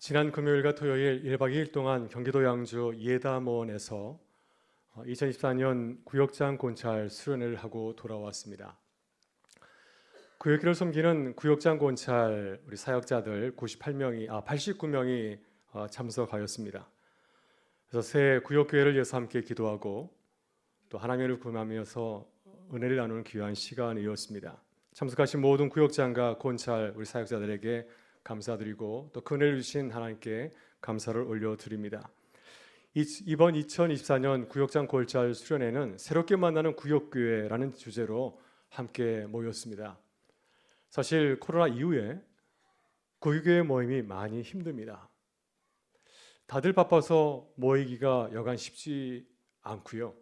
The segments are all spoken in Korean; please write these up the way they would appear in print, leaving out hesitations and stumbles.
지난 금요일과 토요일 1박 2일 동안 경기도 양주 예담원에서 2024년 구역장 권찰 수련회를 하고 돌아왔습니다. 구역기를 섬기는 구역장 권찰 우리 사역자들 89명이 참석하였습니다. 그래서 새 구역교회를 위해서 함께 기도하고 또 하나님을 구하면서 은혜를 나누는 귀한 시간이었습니다. 참석하신 모든 구역장과 권찰 우리 사역자들에게 감사드리고 또 그 은혜를 주신 하나님께 감사를 올려드립니다. 이번 2024년 구역장 권찰 수련회는 새롭게 만나는 구역교회라는 주제로 함께 모였습니다. 사실 코로나 이후에 구역교회 모임이 많이 힘듭니다. 다들 바빠서 모이기가 여간 쉽지 않고요.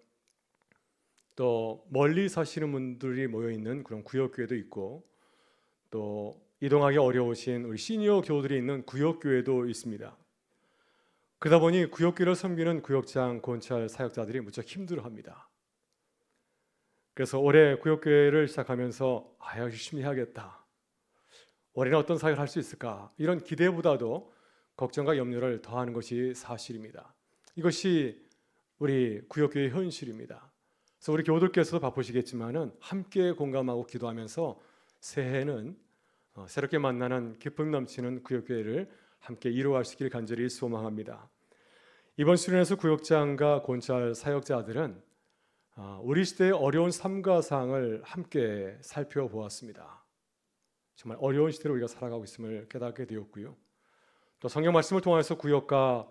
또 멀리 사시는 분들이 모여있는 그런 구역교회도 있고 또 이동하기 어려우신 우리 시니어 교우들이 있는 구역교회도 있습니다. 그러다 보니 구역교회를 섬기는 구역장 권찰 사역자들이 무척 힘들어합니다. 그래서 올해 구역교회를 시작하면서 열심히 해야겠다. 올해는 어떤 사역을 할 수 있을까? 이런 기대보다도 걱정과 염려를 더하는 것이 사실입니다. 이것이 우리 구역교회의 현실입니다. 그래서 우리 교우들께서도 바쁘시겠지만은 함께 공감하고 기도하면서 새해에는 새롭게 만나는 기쁨 넘치는 구역교회를 함께 이루어갈 수 있기를 간절히 소망합니다. 이번 수련회에서 구역장과 권찰 사역자들은 우리 시대의 어려운 삶과 상을 함께 살펴보았습니다. 정말 어려운 시대로 우리가 살아가고 있음을 깨닫게 되었고요. 또 성경 말씀을 통해서 구역과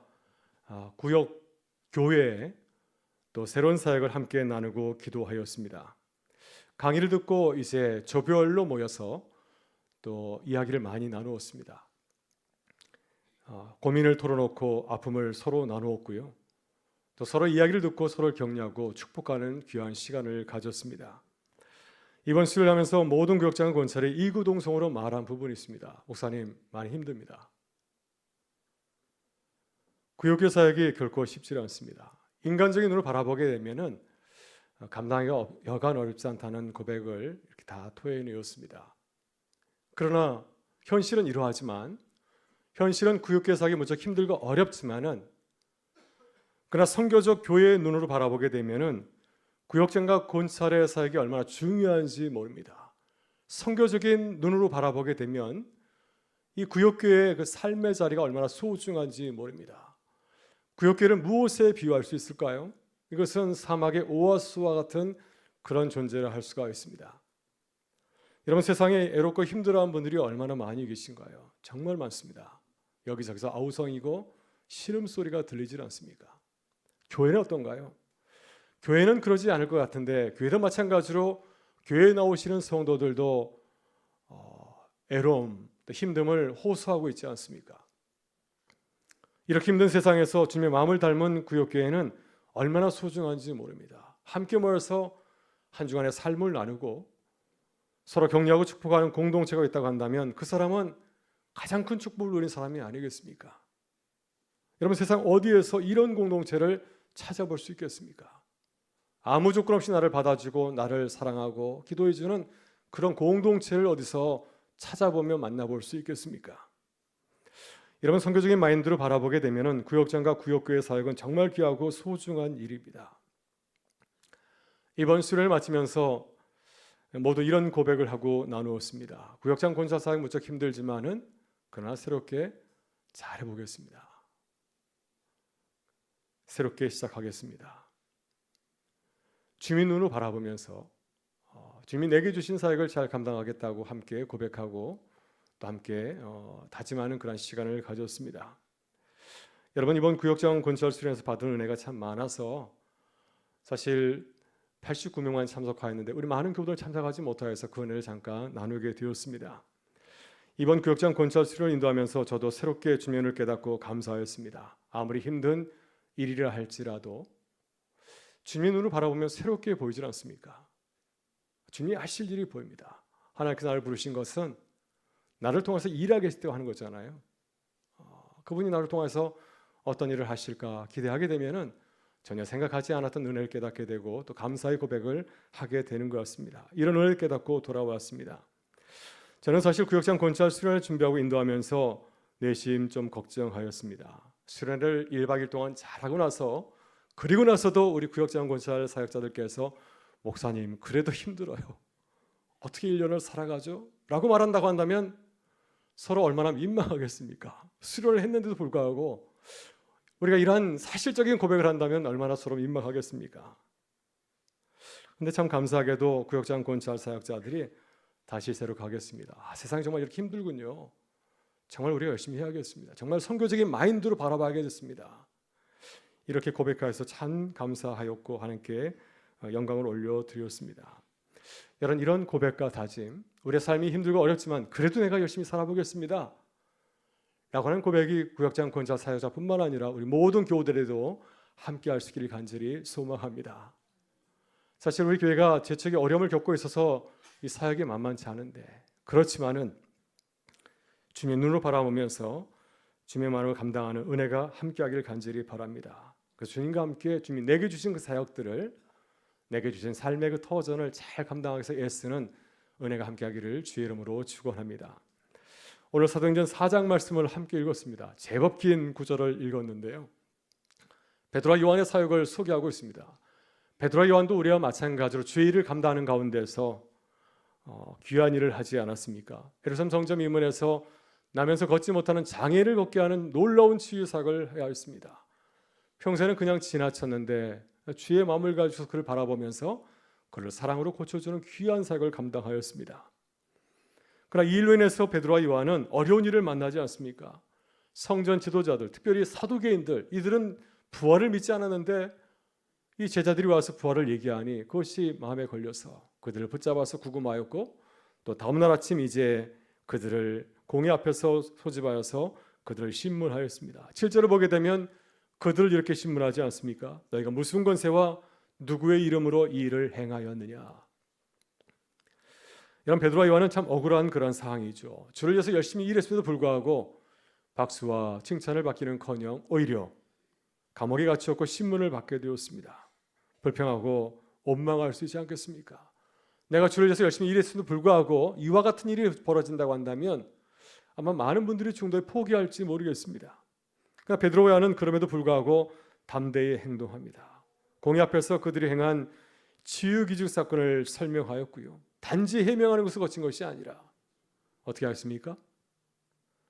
구역교회에 또 새로운 사역을 함께 나누고 기도하였습니다. 강의를 듣고 이제 조별로 모여서 또 이야기를 많이 나누었습니다. 고민을 털어놓고 아픔을 서로 나누었고요. 또 서로 이야기를 듣고 서로를 격려하고 축복하는 귀한 시간을 가졌습니다. 이번 수요일 하면서 모든 구역장 권찰이 이구동성으로 말한 부분이 있습니다. 목사님 많이 힘듭니다. 구역교 사역이 결코 쉽지 않습니다. 인간적인 눈으로 바라보게 되면은 감당하기가 여간 어렵지 않다는 고백을 이렇게 다 토해내었습니다. 그러나 현실은 이러하지만 현실은 구역교회 사역이 무척 힘들고 어렵지만은 그러나 선교적 교회의 눈으로 바라보게 되면은 구역장과 권찰의 사역이 얼마나 중요한지 모릅니다. 선교적인 눈으로 바라보게 되면 이 구역교회의 그 삶의 자리가 얼마나 소중한지 모릅니다. 구역교회를 무엇에 비유할 수 있을까요? 이것은 사막의 오아시스와 같은 그런 존재를 할 수가 있습니다. 여러분, 세상에 애롭고 힘들어하는 분들이 얼마나 많이 계신가요? 정말 많습니다. 여기저기서 아우성이고 신음소리가 들리질 않습니까? 교회는 어떤가요? 교회는 그러지 않을 것 같은데 교회도 마찬가지로 교회에 나오시는 성도들도 애로움, 힘듦을 호소하고 있지 않습니까? 이렇게 힘든 세상에서 주님의 마음을 닮은 구역교회는 얼마나 소중한지 모릅니다. 함께 모여서 한 주간의 삶을 나누고 서로 격려하고 축복하는 공동체가 있다고 한다면 그 사람은 가장 큰 축복을 누린 사람이 아니겠습니까? 여러분, 세상 어디에서 이런 공동체를 찾아볼 수 있겠습니까? 아무 조건 없이 나를 받아주고 나를 사랑하고 기도해주는 그런 공동체를 어디서 찾아보며 만나볼 수 있겠습니까? 여러분, 선교적인 마인드로 바라보게 되면 구역장과 구역교회 사역은 정말 귀하고 소중한 일입니다. 이번 수련을 마치면서 모두 이런 고백을 하고 나누었습니다. 구역장 권찰 사역 무척 힘들지만은 그러나 새롭게 잘해보겠습니다. 새롭게 시작하겠습니다. 주민 눈으로 바라보면서 주민 내게 주신 사역을 잘 감당하겠다고 함께 고백하고 또 함께 다짐하는 그런 시간을 가졌습니다. 여러분, 이번 구역장 권찰 수련에서 받은 은혜가 참 많아서 사실 89명만 참석하였는데 우리 많은 교우들 참석하지 못하여서 그 은혜를 잠깐 나누게 되었습니다. 이번 구역장 권찰 수련을 인도하면서 저도 새롭게 주님을 깨닫고 감사하였습니다. 아무리 힘든 일이라 할지라도 주님의 눈으로 바라보면 새롭게 보이질 않습니까? 주님이 하실 일이 보입니다. 하나님께서 나를 부르신 것은 나를 통해서 일하겠다고 하는 거잖아요. 그분이 나를 통해서 어떤 일을 하실까 기대하게 되면은 전혀 생각하지 않았던 은혜를 깨닫게 되고 또 감사의 고백을 하게 되는 것 같습니다. 이런 은혜를 깨닫고 돌아왔습니다. 저는 사실 구역장 권찰 수련을 준비하고 인도하면서 내심 좀 걱정하였습니다. 수련을 1박 2일 동안 잘하고 나서 그리고 나서도 우리 구역장군찰 사역자들께서 목사님 그래도 힘들어요. 어떻게 1년을 살아가죠? 라고 말한다고 한다면 서로 얼마나 민망하겠습니까? 수련을 했는데도 불구하고 우리가 이러한 사실적인 고백을 한다면 얼마나 서로 민망하겠습니까? 근데 참 감사하게도 구역장군찰 사역자들이 다시 새로 가겠습니다. 세상이 정말 이렇게 힘들군요. 정말 우리가 열심히 해야겠습니다. 정말 선교적인 마인드로 바라봐야겠습니다. 이렇게 고백하여서 참 감사하였고 하나님께 영광을 올려드렸습니다. 여러분, 이런 고백과 다짐, 우리의 삶이 힘들고 어렵지만 그래도 내가 열심히 살아보겠습니다 라고 하는 고백이 구역장군찰 사역자뿐만 아니라 우리 모든 교우들에도 함께 할 수 있기를 간절히 소망합니다. 사실 우리 교회가 재척의 어려움을 겪고 있어서 이 사역이 만만치 않은데, 그렇지만은 주님의 눈으로 바라보면서 주님의 마음을 감당하는 은혜가 함께하기를 간절히 바랍니다. 그래서 주님과 함께 주님이 내게 주신 그 사역들을, 내게 주신 삶의 그 터전을 잘 감당하기 위해서 애쓰는 은혜가 함께하기를 주의 이름으로 축원합니다. 오늘 사도행전 4장 말씀을 함께 읽었습니다. 제법 긴 구절을 읽었는데요, 베드로와 요한의 사역을 소개하고 있습니다. 베드로와 요한도 우리와 마찬가지로 주의 일을 감당하는 가운데서 귀한 일을 하지 않았습니까? 예루살렘 성전 이문에서 나면서 걷지 못하는 장애를 걷게 하는 놀라운 치유 사역을 해야 했습니다. 평소에는 그냥 지나쳤는데 주의 마음을 가지고 그를 바라보면서 그를 사랑으로 고쳐주는 귀한 사역을 감당하였습니다. 그러나 이 일로 인해서 베드로와 요한은 어려운 일을 만나지 않습니까? 성전 지도자들, 특별히 사두개인들, 이들은 부활을 믿지 않았는데 이 제자들이 와서 부활을 얘기하니 그것이 마음에 걸려서 그들을 붙잡아서 구금하였고, 또 다음날 아침 이제 그들을 공회 앞에서 소집하여서 그들을 신문하였습니다. 7절을 보게 되면 그들을 이렇게 신문하지 않습니까? 너희가 무슨 권세와 누구의 이름으로 이 일을 행하였느냐. 이런 베드로와 요한은 참 억울한 그런 상황이죠. 주를 위해서 열심히 일했음에도 불구하고 박수와 칭찬을 받기는커녕 오히려 감옥에 갇혔고 신문을 받게 되었습니다. 불평하고 원망할 수 있지 않겠습니까? 내가 주를 위해서 열심히 일했음에도 불구하고 이와 같은 일이 벌어진다고 한다면 아마 많은 분들이 중도에 포기할지 모르겠습니다. 그러나 베드로와 요한은 그럼에도 불구하고 담대히 행동합니다. 공회 앞에서 그들이 행한 치유기적 사건을 설명하였고요, 단지 해명하는 것을 거친 것이 아니라 어떻게 하였습니까?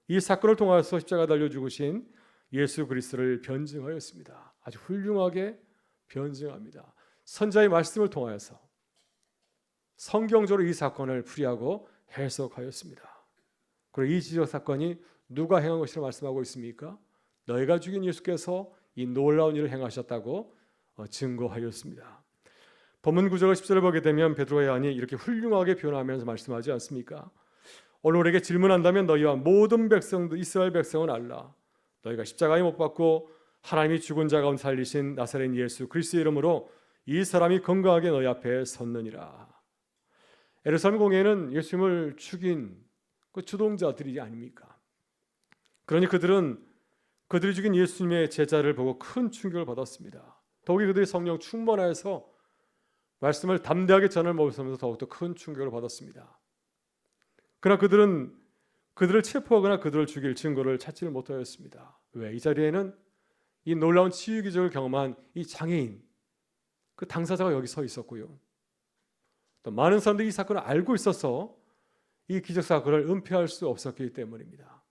이 사건을 통해서 십자가 달려 죽으신 예수 그리스도를 변증하였습니다. 아주 훌륭하게 변증합니다. 선자의 말씀을 통하여서 성경적으로 이 사건을 풀이하고 해석하였습니다. 그리고 이 지적 사건이 누가 행한 것이라고 말씀하고 있습니까? 너희가 죽인 예수께서 이 놀라운 일을 행하셨다고 증거하였습니다. 본문 9절 10절을 보게 되면 베드로와 요한이 이렇게 훌륭하게 변화하면서 말씀하지 않습니까? 오늘 우리에게 질문한다면 너희와 모든 백성도 이스라엘 백성은 알라. 너희가 십자가에 못 박고 하나님이 죽은 자 가운데 살리신 나사렛 예수 그리스도의 이름으로 이 사람이 건강하게 너희 앞에 섰느니라. 예루살렘 공회는 예수님을 죽인 그 주동자들이 아닙니까? 그러니 그들이 죽인 예수님의 제자를 보고 큰 충격을 받았습니다. 더욱이 그들이 성령 충만하여서 말씀을 담대하게 전할 모습에서 더욱더 큰 충격을 받았습니다. 그러나 그들을 체포하거나 그들을 죽일 증거를 찾지를 못하였습니다. 왜? 이 자리에는 이 놀라운 치유 기적을 경험한 이 장애인, 그 당사자가 여기 서 있었고요, 또 많은 사람들이 이 사건을 알고 있어서 이 기적 사건을 은폐할 수 없었기 때문입니다.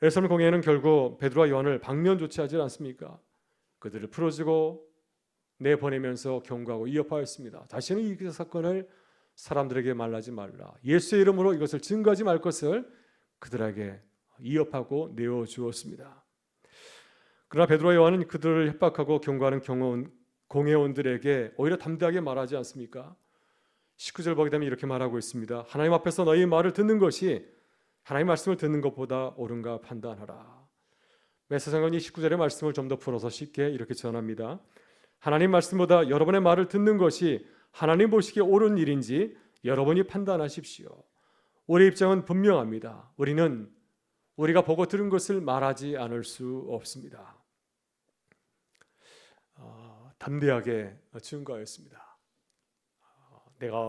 예루살렘 공회는 결국 베드로와 요한을 방면 조치하지 않습니까? 그들을 풀어주고 내보내면서 경고하고 위협하였습니다. 다시는 이 기적 사건을 사람들에게 말하지 말라. 예수의 이름으로 이것을 증거하지 말 것을 그들에게 위협하고 내어주었습니다. 그러나 베드로와 요한은 그들을 협박하고 경고하는 공회원들에게 오히려 담대하게 말하지 않습니까? 19절 보게 되면 이렇게 말하고 있습니다. 하나님 앞에서 너희 말을 듣는 것이 하나님 말씀을 듣는 것보다 옳은가 판단하라. 메시아상관이 19절의 말씀을 좀 더 풀어서 쉽게 이렇게 전합니다. 하나님 말씀보다 여러분의 말을 듣는 것이 하나님 보시기에 옳은 일인지 여러분이 판단하십시오. 우리의 입장은 분명합니다. 우리가 보고 들은 것을 말하지 않을 수 없습니다. 담대하게 증거하였습니다.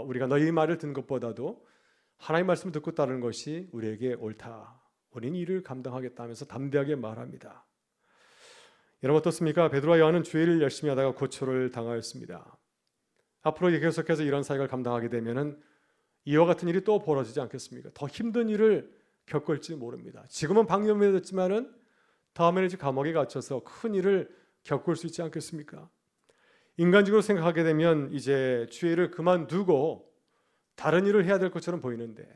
우리가 너희 말을 듣는 것보다도 하나님 말씀을 듣고 따르는 것이 우리에게 옳다. 우리는 이를 감당하겠다 하면서 담대하게 말합니다. 여러분 어떻습니까? 베드로와 요한은 주의 일을 열심히 하다가 고초를 당하였습니다. 앞으로 계속해서 이런 사역을 감당하게 되면은 이와 같은 일이 또 벌어지지 않겠습니까? 더 힘든 일을 겪을지 모릅니다. 지금은 방염되었지만은 다음에는 이제 감옥에 갇혀서 큰 일을 겪을 수 있지 않겠습니까? 인간적으로 생각하게 되면 이제 주의 일을 그만두고 다른 일을 해야 될 것처럼 보이는데,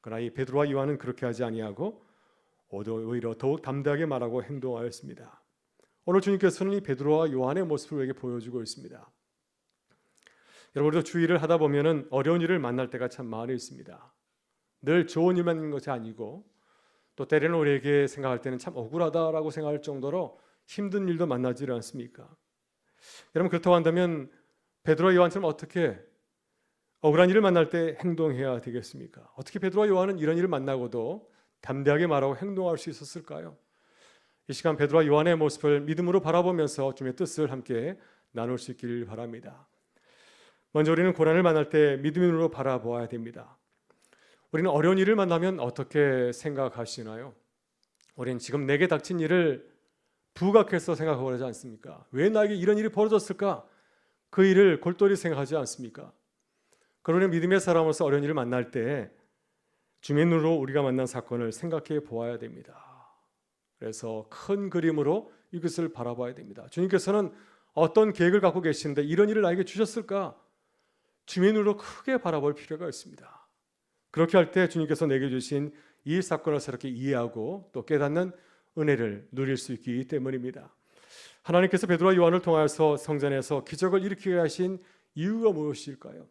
그러나 이 베드로와 요한은 그렇게 하지 아니하고 오히려 더욱 담대하게 말하고 행동하였습니다. 오늘 주님께서는 이 베드로와 요한의 모습을 우리에게 보여주고 있습니다. 여러분, 우리도 주일을 하다 보면은 어려운 일을 만날 때가 참 많이 있습니다. 늘 좋은 일만 있는 것이 아니고 또 때로는 우리에게 생각할 때는 참 억울하다라고 생각할 정도로 힘든 일도 만나지 않습니까? 여러분, 그렇다고 한다면 베드로와 요한처럼 어떻게 억울한 일을 만날 때 행동해야 되겠습니까? 어떻게 베드로와 요한은 이런 일을 만나고도 담대하게 말하고 행동할 수 있었을까요? 이 시간 베드로와 요한의 모습을 믿음으로 바라보면서 주님의 뜻을 함께 나눌 수 있기를 바랍니다. 먼저 우리는 고난을 만날 때 믿음으로 바라보아야 됩니다. 우리는 어려운 일을 만나면 어떻게 생각하시나요? 우리는 지금 내게 닥친 일을 부각해서 생각하고 그러지 않습니까? 왜 나에게 이런 일이 벌어졌을까? 그 일을 골똘히 생각하지 않습니까? 그러니 믿음의 사람으로서 어려운 일을 만날 때 주님의 눈으로 우리가 만난 사건을 생각해 보아야 됩니다. 그래서 큰 그림으로 이것을 바라봐야 됩니다. 주님께서는 어떤 계획을 갖고 계시는데 이런 일을 나에게 주셨을까? 주님의 눈으로 크게 바라볼 필요가 있습니다. 그렇게 할 때 주님께서 내게 주신 이 사건을 새롭게 이해하고 또 깨닫는 은혜를 누릴 수 있기 때문입니다. 하나님께서 베드로와 요한을 통하여서 성전에서 기적을 일으키게 하신 이유가 무엇일까요?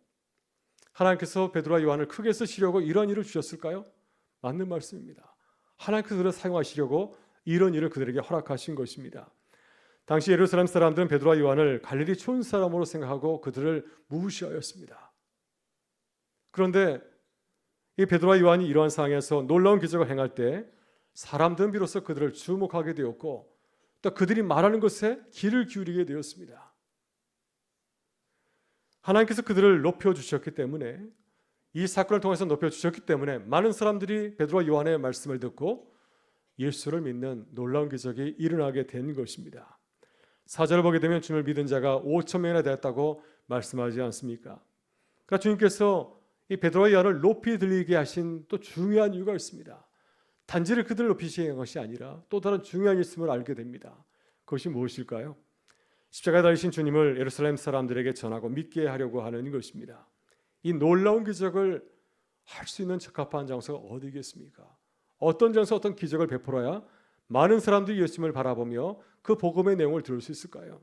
하나님께서 베드로와 요한을 크게 쓰시려고 이런 일을 주셨을까요? 맞는 말씀입니다. 하나님께서 그들을 사용하시려고 이런 일을 그들에게 허락하신 것입니다. 당시 예루살렘 사람들은 베드로와 요한을 갈릴리 촌 사람으로 생각하고 그들을 무시하였습니다. 그런데 이 베드로와 요한이 이러한 상황에서 놀라운 기적을 행할 때 사람들은 비로소 그들을 주목하게 되었고 또 그들이 말하는 것에 귀를 기울이게 되었습니다. 하나님께서 그들을 높여주셨기 때문에, 이 사건을 통해서 높여주셨기 때문에 많은 사람들이 베드로와 요한의 말씀을 듣고 예수를 믿는 놀라운 기적이 일어나게 된 것입니다. 4절을 보게 되면 주님을 믿은 자가 5천 명이나 되었다고 말씀하지 않습니까? 그러니까 주님께서 이 베드로와 요한을 높이 들리게 하신 또 중요한 이유가 있습니다. 단지를 그들을 높이시는 것이 아니라 또 다른 중요한 있음을 알게 됩니다. 그것이 무엇일까요? 십자가에 달리신 주님을 예루살렘 사람들에게 전하고 믿게 하려고 하는 것입니다. 이 놀라운 기적을 할 수 있는 적합한 장소가 어디겠습니까? 어떤 장소, 어떤 기적을 베풀어야 많은 사람들이 예수님을 바라보며 그 복음의 내용을 들을 수 있을까요?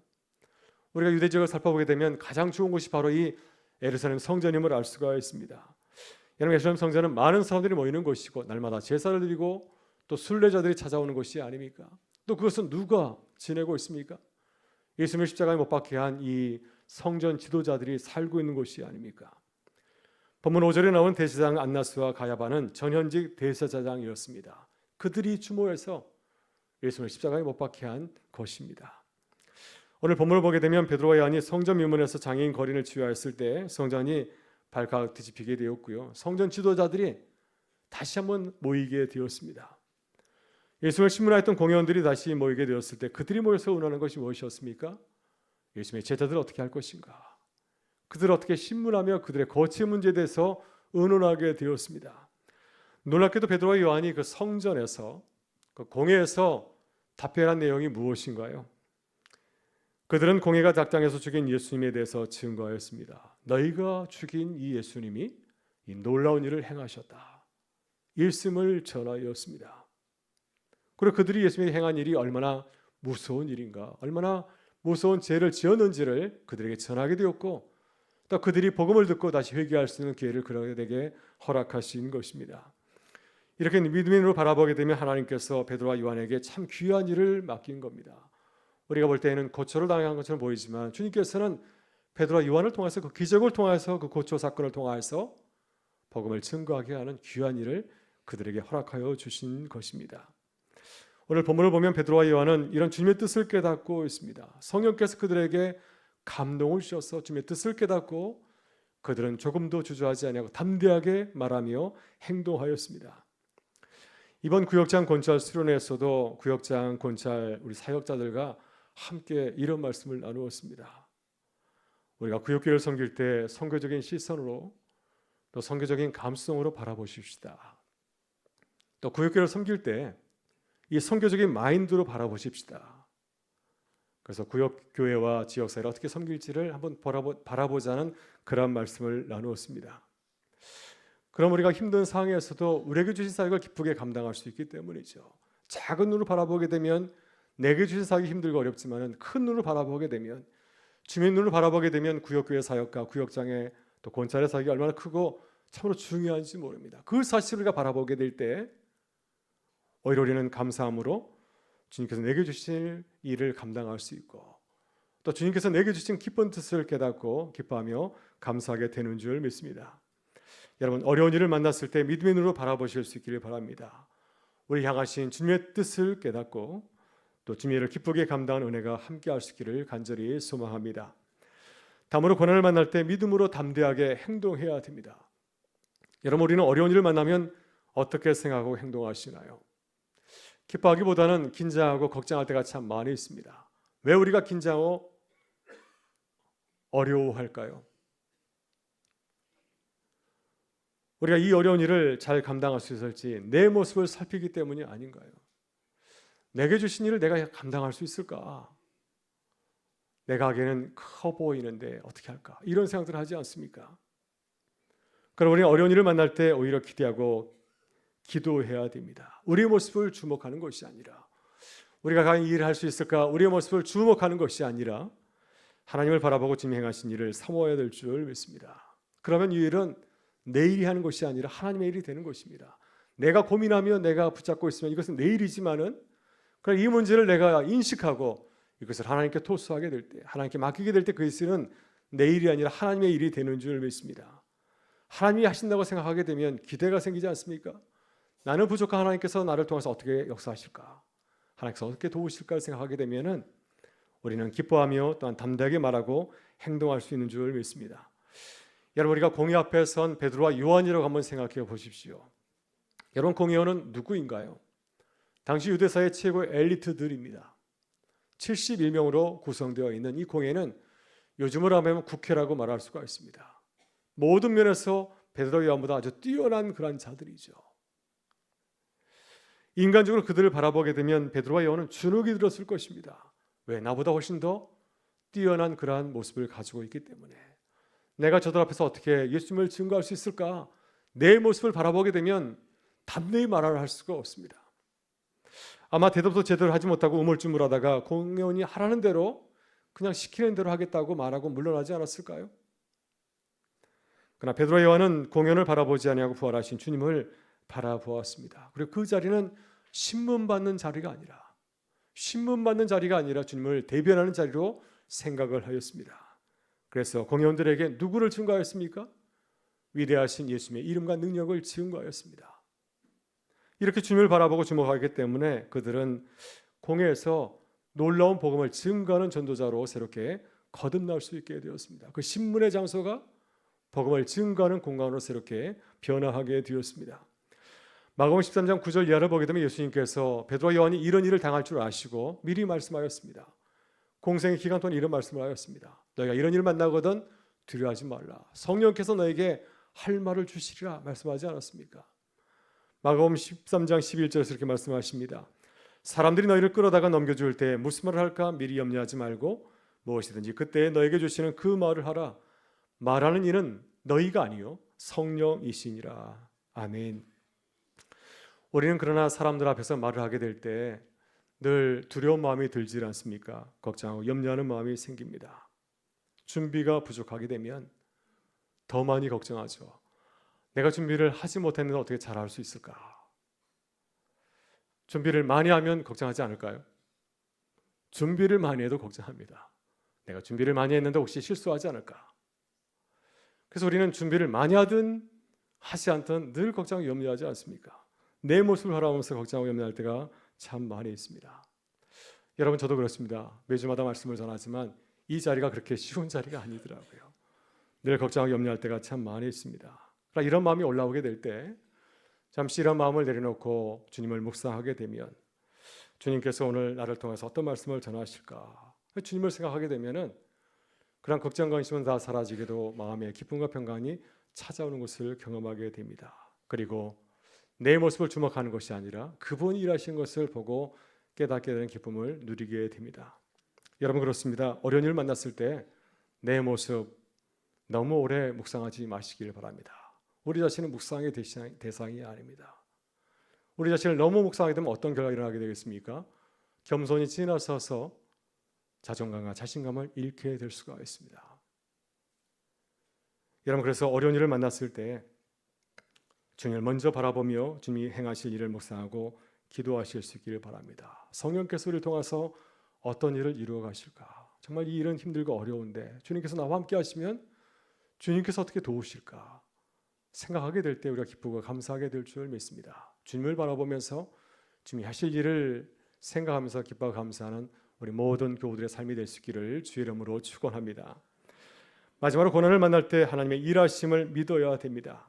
우리가 유대 지역을 살펴보게 되면 가장 좋은 곳이 바로 이 예루살렘 성전임을 알 수가 있습니다. 여러분, 예루살렘 성전은 많은 사람들이 모이는 곳이고 날마다 제사를 드리고 또 순례자들이 찾아오는 곳이 아닙니까? 또 그것은 누가 지내고 있습니까? 예수님을 십자가에 못 박게 한 이 성전 지도자들이 살고 있는 곳이 아닙니까? 본문 5절에 나온 대제사장 안나스와 가야바는 전현직 대제사장이었습니다. 그들이 주모해서 예수님을 십자가에 못 박게 한 것입니다. 오늘 본문을 보게 되면 베드로와 요한이 성전 미문에서 장애인 거린을 치유하였을 때 성전이 발칵 뒤집히게 되었고요. 성전 지도자들이 다시 한번 모이게 되었습니다. 예수님을 신문하였던 공회원들이 다시 모이게 되었을 때 그들이 모여서 의논하는 것이 무엇이었습니까? 예수님의 제자들을 어떻게 할 것인가? 그들을 어떻게 신문하며 그들의 거취 문제에 대해서 의논하게 되었습니다. 놀랍게도 베드로와 요한이 그 성전에서 그 공회에서 답변한 내용이 무엇인가요? 그들은 공회가 작당해서 죽인 예수님에 대해서 증거하였습니다. 너희가 죽인 이 예수님이 이 놀라운 일을 행하셨다. 일심을 전하였습니다. 그리고 그들이 예수님이 행한 일이 얼마나 무서운 일인가, 얼마나 무서운 죄를 지었는지를 그들에게 전하게 되었고 또 그들이 복음을 듣고 다시 회개할 수 있는 기회를 그들에게 허락하신 것입니다. 이렇게 믿음의 눈으로 바라보게 되면 하나님께서 베드로와 요한에게 참 귀한 일을 맡긴 겁니다. 우리가 볼 때에는 고초를 당한 것처럼 보이지만 주님께서는 베드로와 요한을 통해서 그 기적을 통해서 그 고초 사건을 통해서 복음을 증거하게 하는 귀한 일을 그들에게 허락하여 주신 것입니다. 오늘 본문을 보면 베드로와 요한은 이런 주님의 뜻을 깨닫고 있습니다. 성령께서 그들에게 감동을 주셔서 주님의 뜻을 깨닫고 그들은 조금도 주저하지 아니하고 담대하게 말하며 행동하였습니다. 이번 구역장 권찰 수련회에서도 구역장 권찰 우리 사역자들과 함께 이런 말씀을 나누었습니다. 우리가 구역교회를 섬길 때 선교적인 시선으로 또 선교적인 감수성으로 바라보십시다. 또 구역교회를 섬길 때 이 선교적인 마인드로 바라보십시다. 그래서 구역교회와 지역사회를 어떻게 섬길지를 한번 바라보자는 그런 말씀을 나누었습니다. 그럼 우리가 힘든 상황에서도 우리에게 주신 사역을 기쁘게 감당할 수 있기 때문이죠. 작은 눈으로 바라보게 되면 내게 주신 사역이 힘들고 어렵지만 큰 눈으로 바라보게 되면, 주민 눈으로 바라보게 되면 구역교회 사역과 구역장의 또 권찰의 사역이 얼마나 크고 참으로 중요한지 모릅니다. 그 사실을 우리가 바라보게 될 때 오히려 우리는 감사함으로 주님께서 내게 주신 일을 감당할 수 있고, 또 주님께서 내게 주신 기쁜 뜻을 깨닫고 기뻐하며 감사하게 되는 줄 믿습니다. 여러분, 어려운 일을 만났을 때 믿음의 눈으로 바라보실 수 있기를 바랍니다. 우리 향하신 주님의 뜻을 깨닫고 또 주님의 일을 기쁘게 감당하는 은혜가 함께할 수 있기를 간절히 소망합니다. 다음으로 고난을 만날 때 믿음으로 담대하게 행동해야 됩니다. 여러분, 우리는 어려운 일을 만나면 어떻게 생각하고 행동하시나요? 기뻐하기보다는 긴장하고 걱정할 때가 참 많이 있습니다. 왜 우리가 긴장하고 어려워할까요? 우리가 이 어려운 일을 잘 감당할 수 있을지 내 모습을 살피기 때문이 아닌가요? 내게 주신 일을 내가 감당할 수 있을까? 내가 하기에는 커 보이는데 어떻게 할까? 이런 생각들을 하지 않습니까? 그럼 우리는 어려운 일을 만날 때 오히려 기대하고 기도해야 됩니다. 우리의 모습을 주목하는 것이 아니라, 우리가 과연 이 일을 할 수 있을까? 우리의 모습을 주목하는 것이 아니라 하나님을 바라보고 주님이 행하신 일을 사모해야 될 줄 믿습니다. 그러면 이 일은 내 일이 하는 것이 아니라 하나님의 일이 되는 것입니다. 내가 고민하며 내가 붙잡고 있으면 이것은 내 일이지만은, 그럼 이 문제를 내가 인식하고 이것을 하나님께 토스하게 될 때, 하나님께 맡기게 될 때 그 일은 내 일이 아니라 하나님의 일이 되는 줄 믿습니다. 하나님이 하신다고 생각하게 되면 기대가 생기지 않습니까? 나는 부족한 하나님께서 나를 통해서 어떻게 역사하실까? 하나님께서 어떻게 도우실까 생각하게 되면은 우리는 기뻐하며 또한 담대하게 말하고 행동할 수 있는 줄 믿습니다. 여러분, 우리가 공회 앞에 선 베드로와 요한이라고 한번 생각해 보십시오. 여러분, 공회원은 누구인가요? 당시 유대사의 최고의 엘리트들입니다. 71명으로 구성되어 있는 이 공회는 요즘으로 하면 국회라고 말할 수가 있습니다. 모든 면에서 베드로 요한보다 아주 뛰어난 그런 자들이죠. 인간적으로 그들을 바라보게 되면 베드로와 요한은 주눅이 들었을 것입니다. 왜? 나보다 훨씬 더 뛰어난 그러한 모습을 가지고 있기 때문에. 내가 저들 앞에서 어떻게 예수님을 증거할 수 있을까? 내 모습을 바라보게 되면 담대히 말을 할 수가 없습니다. 아마 대답도 제대로 하지 못하고 우물쭈물하다가 공회원이 하라는 대로 그냥 시키는 대로 하겠다고 말하고 물러나지 않았을까요? 그러나 베드로와 요한은 공회원을 바라보지 아니하고 부활하신 주님을 바라보았습니다. 그리고 그 자리는 신문 받는 자리가 아니라 주님을 대변하는 자리로 생각을 하였습니다. 그래서 공회원들에게 누구를 증거하였습니까? 위대하신 예수님의 이름과 능력을 증거하였습니다. 이렇게 주님을 바라보고 주목하기 때문에 그들은 공회에서 놀라운 복음을 증거하는 전도자로 새롭게 거듭날 수 있게 되었습니다. 그 신문의 장소가 복음을 증거하는 공간으로 새롭게 변화하게 되었습니다. 마가복음 13장 9절 이하를 보게 되면 예수님께서 베드로와 요한이 이런 일을 당할 줄 아시고 미리 말씀하였습니다. 공생의 기간 동안 이런 말씀을 하였습니다. 너희가 이런 일을 만나거든 두려워하지 말라. 성령께서 너에게 할 말을 주시리라 말씀하지 않았습니까? 마가복음 13장 11절에서 이렇게 말씀하십니다. 사람들이 너희를 끌어다가 넘겨줄 때 무슨 말을 할까 미리 염려하지 말고 무엇이든지 그때 너에게 주시는 그 말을 하라. 말하는 이는 너희가 아니요 성령이시니라. 아멘. 우리는 그러나 사람들 앞에서 말을 하게 될 때 늘 두려운 마음이 들지 않습니까? 걱정하고 염려하는 마음이 생깁니다. 준비가 부족하게 되면 더 많이 걱정하죠. 내가 준비를 하지 못했는데 어떻게 잘할 수 있을까? 준비를 많이 하면 걱정하지 않을까요? 준비를 많이 해도 걱정합니다. 내가 준비를 많이 했는데 혹시 실수하지 않을까? 그래서 우리는 준비를 많이 하든 하지 않든 늘 걱정하고 염려하지 않습니까? 내 모습을 바라보면서 걱정하고 염려할 때가 참 많이 있습니다. 여러분, 저도 그렇습니다. 매주마다 말씀을 전하지만 이 자리가 그렇게 쉬운 자리가 아니더라고요. 늘 걱정하고 염려할 때가 참 많이 있습니다. 그러나 이런 마음이 올라오게 될 때 잠시 이런 마음을 내려놓고 주님을 묵상하게 되면 주님께서 오늘 나를 통해서 어떤 말씀을 전하실까? 주님을 생각하게 되면은 그런 걱정 관심은 다 사라지게도 마음의 기쁨과 평강이 찾아오는 것을 경험하게 됩니다. 그리고 내 모습을 주목하는 것이 아니라 그분이 일하신 것을 보고 깨닫게 되는 기쁨을 누리게 됩니다. 여러분 그렇습니다. 어려운 일 만났을 때 내 모습 너무 오래 묵상하지 마시길 바랍니다. 우리 자신은 묵상의 대상이 아닙니다. 우리 자신을 너무 묵상하게 되면 어떤 결과가 일어나게 되겠습니까? 겸손이 지나서서 자존감과 자신감을 잃게 될 수가 있습니다. 여러분 그래서 어려운 일을 만났을 때 주님을 먼저 바라보며 주님이 행하실 일을 묵상하고 기도하실 수 있기를 바랍니다. 성령께서 우리를 통해서 어떤 일을 이루어 가실까? 정말 이 일은 힘들고 어려운데 주님께서 나와 함께 하시면 주님께서 어떻게 도우실까? 생각하게 될 때 우리가 기쁘고 감사하게 될 줄 믿습니다. 주님을 바라보면서 주님이 하실 일을 생각하면서 기뻐하고 감사하는 우리 모든 교우들의 삶이 될 수 있기를 주의 이름으로 축원합니다. 마지막으로 고난을 만날 때 하나님의 일하심을 믿어야 됩니다.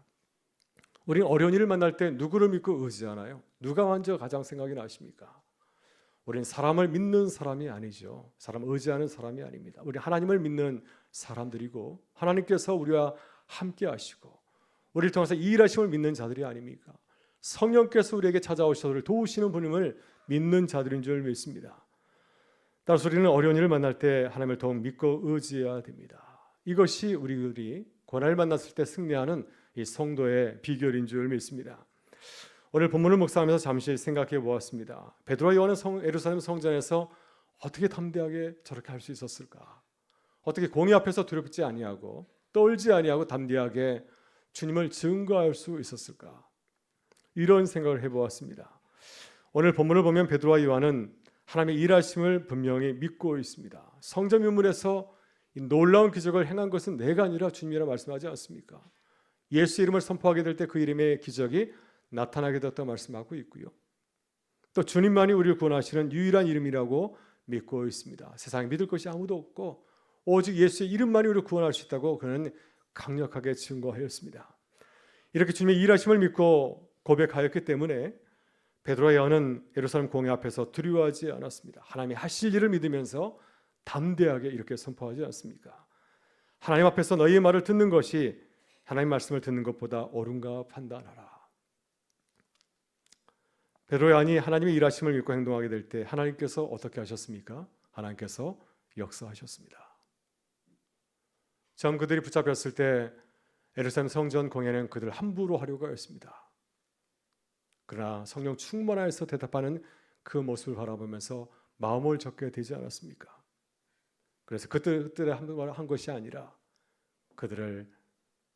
우리는 어려운 일을 만날 때 누구를 믿고 의지하나요? 누가 먼저 가장 생각이 나십니까? 우리는 사람을 믿는 사람이 아니죠. 사람 의지하는 사람이 아닙니다. 우리 하나님을 믿는 사람들이고 하나님께서 우리와 함께 하시고 우리를 통해서 이 일하심을 믿는 자들이 아닙니까? 성령께서 우리에게 찾아오셔서 우리를 도우시는 분임을 믿는 자들인 줄 믿습니다. 따라서 우리는 어려운 일을 만날 때 하나님을 더욱 믿고 의지해야 됩니다. 이것이 우리들이 고난을 만났을 때 승리하는 이 성도의 비결인 줄 믿습니다. 오늘 본문을 묵상하면서 잠시 생각해 보았습니다. 베드로와 요한은 예루살렘 성전에서 어떻게 담대하게 저렇게 할 수 있었을까? 어떻게 공의 앞에서 두렵지 아니하고 떨지 아니하고 담대하게 주님을 증거할 수 있었을까? 이런 생각을 해보았습니다. 오늘 본문을 보면 베드로와 요한은 하나님의 일하심을 분명히 믿고 있습니다. 성전 유물에서 이 놀라운 기적을 행한 것은 내가 아니라 주님이라 말씀하지 않습니까? 예수 이름을 선포하게 될 때 그 이름의 기적이 나타나게 되었다고 말씀하고 있고요. 또 주님만이 우리를 구원하시는 유일한 이름이라고 믿고 있습니다. 세상에 믿을 것이 아무도 없고 오직 예수의 이름만이 우리를 구원할 수 있다고 그는 강력하게 증거하였습니다. 이렇게 주님의 일하심을 믿고 고백하였기 때문에 베드로와 요한은 예루살렘 공회 앞에서 두려워하지 않았습니다. 하나님이 하실 일을 믿으면서 담대하게 이렇게 선포하지 않습니까? 하나님 앞에서 너희의 말을 듣는 것이 하나님 말씀을 듣는 것보다 옳은가 판단하라. 베드로와 요한이 하나님의 일하심을 믿고 행동하게 될 때 하나님께서 어떻게 하셨습니까? 하나님께서 역사하셨습니다. 처음 그들이 붙잡혔을 때 예루살렘 성전 공회는 그들 함부로 하려고 했습니다. 그러나 성령 충만하여서 대답하는 그 모습을 바라보면서 마음을 적게 되지 않았습니까? 그래서 그들의 한 것이 아니라 그들을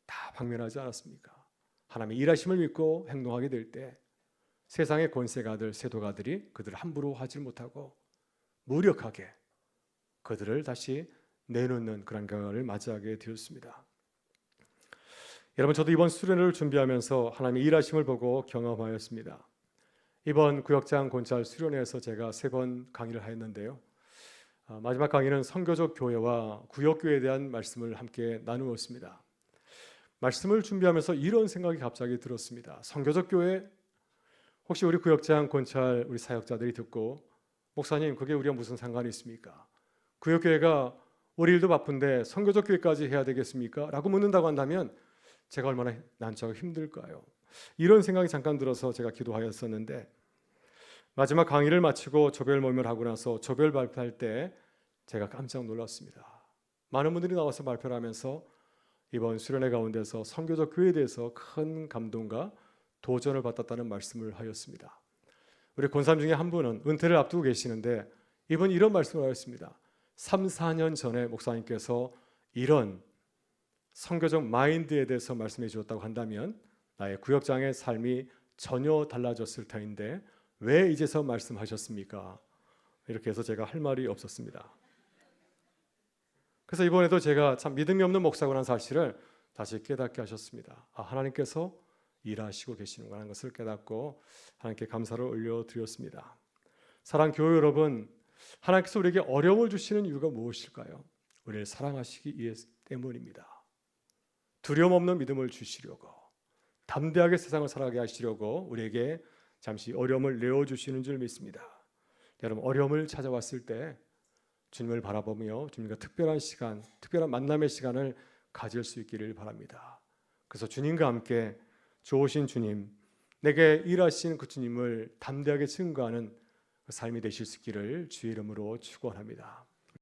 다 박멸하지 않았습니까? 하나님의 일하심을 믿고 행동하게 될 때 세상의 권세가들, 세도가들이 그들을 함부로 하지 못하고 무력하게 그들을 다시 내놓는 그런 결과를 맞이하게 되었습니다. 여러분 저도 이번 수련회를 준비하면서 하나님의 일하심을 보고 경험하였습니다. 이번 구역장 곤찰 수련회에서 제가 3번 강의를 하였는데요. 마지막 강의는 선교적 교회와 구역교회에 대한 말씀을 함께 나누었습니다. 말씀을 준비하면서 이런 생각이 갑자기 들었습니다. 선교적 교회, 혹시 우리 구역장 곤찰 우리 사역자들이 듣고 목사님 그게 우리가 무슨 상관이 있습니까? 구역교회가 우리 일도 바쁜데 선교적 교회까지 해야 되겠습니까? 라고 묻는다고 한다면 제가 얼마나 난처하고 힘들까요? 이런 생각이 잠깐 들어서 제가 기도하였었는데 마지막 강의를 마치고 조별 모임을 하고 나서 조별 발표할 때 제가 깜짝 놀랐습니다. 많은 분들이 나와서 발표를 하면서 이번 수련회 가운데서 선교적 교회에 대해서 큰 감동과 도전을 받았다는 말씀을 하였습니다. 우리 권사님 중에 한 분은 은퇴를 앞두고 계시는데 이분이 이런 말씀을 하였습니다. 3, 4년 전에 목사님께서 이런 선교적 마인드에 대해서 말씀해 주었다고 한다면 나의 구역장의 삶이 전혀 달라졌을 터인데 왜 이제서 말씀하셨습니까? 이렇게 해서 제가 할 말이 없었습니다. 그래서 이번에도 제가 참 믿음이 없는 목사구나 사실을 다시 깨닫게 하셨습니다. 하나님께서 일하시고 계시는구나 것을 깨닫고 하나님께 감사를 올려드렸습니다. 사랑 교회 여러분, 하나님께서 우리에게 어려움을 주시는 이유가 무엇일까요? 우리를 사랑하시기 위해 때문입니다. 두려움 없는 믿음을 주시려고, 담대하게 세상을 살아가게 하시려고 우리에게 잠시 어려움을 내어주시는 줄 믿습니다. 여러분, 어려움을 찾아왔을 때 주님을 바라보며 주님과 특별한 시간, 특별한 만남의 시간을 가질 수 있기를 바랍니다. 그래서 주님과 함께 좋으신 주님, 내게 일하신 그 주님을 담대하게 증거하는 삶이 되실 수 있기를 주의 이름으로 축원합니다.